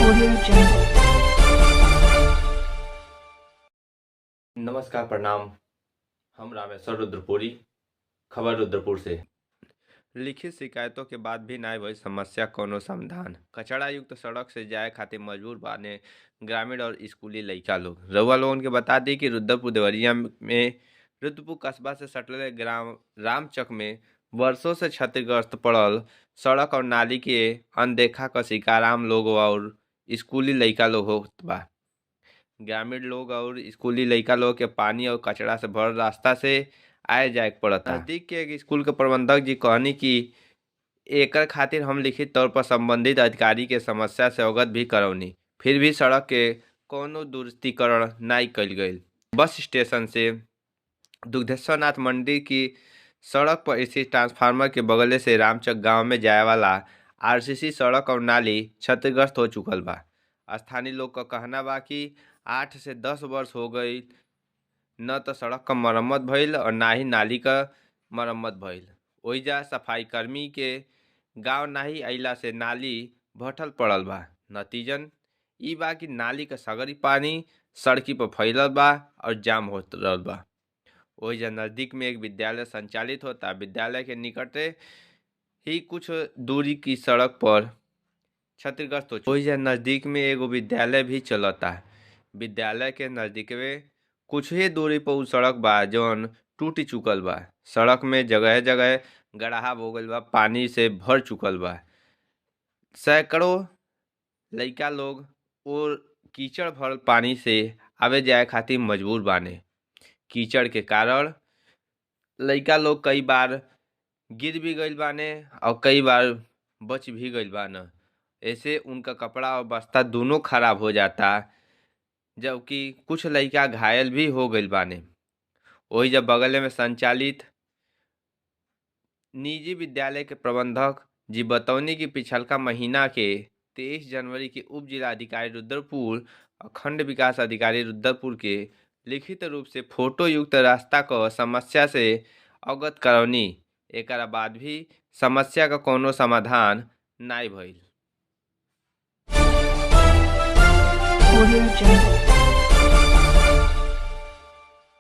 Audio Jungle. नमस्कार, प्रणाम। हम रामेश्वर रुद्रपुरी, खबर रुद्रपुर से। लिखित शिकायतों के बाद भी नाय भइल समस्या कौनो समाधान। कचरा युक्त सड़क से जाए खातिर मजबूर बाने ग्रामीण और स्कूली लइका लोग। रउआ लोगन के बता दी कि रुद्रपुर देवरिया में रुद्रपुर कस्बा से सटले ग्राम रामचक में वर्षों से क्षतिग्रस्त पड़ल सड़क और नाली के अनदेखा क शिकार आम लोग और स्कूली लइका लोग होत बा। ग्रामीण लोग और स्कूली लइका लोग के पानी और कचरा से भरल रास्ता से आए जाए के पड़ता। नजदीक के एक स्कूल के प्रबंधक जी कहनी कि एकर खातिर हम लिखित तौर पर संबंधित अधिकारी के समस्या से अवगत भी करौनी, फिर भी सड़क के कौनो दुरुस्तीकरण नाई कइल गइल। बस स्टेशन से दुग्धेश्वर नाथ मंदिर की सड़क पर स्थित ट्रांसफार्मर के बगले से रामचक गांव में जाए वाला आरसीसी सड़क और नाली क्षतिग्रस्त हो चुकल बा। स्थानीय लोग का कहना बा कि 8 से 10 वर्ष हो गई न तो सड़क का मरम्मत भइल और ना ही नाली का मरम्मत भइल। ओइजा सफाई कर्मी के गांव नाही अइला से नाली भटल पड़ल बा। नतीजन ई बा कि नाली का सगरी पानी सड़की पर फैलल बा और जाम होत रहल बा। ओइजा नजदीक में एक विद्यालय संचालित होता। विद्यालय के निकटे ही कुछ दूरी की सड़क पर क्षतिग्रस्त हो चुका। ओइजा नजदीक में एगो विद्यालय भी चलता। विद्यालय के नजदीक में कुछ ही दूरी पर उ सड़क बा जौन टूट चुकल बा। सड़क में जगह जगह गड्ढा हो गइल बा, पानी से भर चुकल बा। सैकड़ों लइका लोग और कीचड़ भरल पानी से आवे जाए खातिर मजबूर बाने। कीचड़ के कारण लइका लोग कई बार गिर भी गइल बाने और कई बार बच भी गइल बान। ऐसे उनका कपड़ा और बस्ता दोनों खराब हो जाता, जबकि कुछ लइका घायल भी हो गइल बाने। वही जब बगल में संचालित निजी विद्यालय के प्रबंधक जी बतौनी कि पिछलका महीना के 23 जनवरी के उप जिला अधिकारी रुद्रपुर और खंड विकास अधिकारी रुद्रपुर के लिखित रूप से फोटो युक्त रास्ता क समस्या से अवगत करौनी। एकरा बाद भी समस्या का कोनो समाधान नाई भइल। Audio Jungle.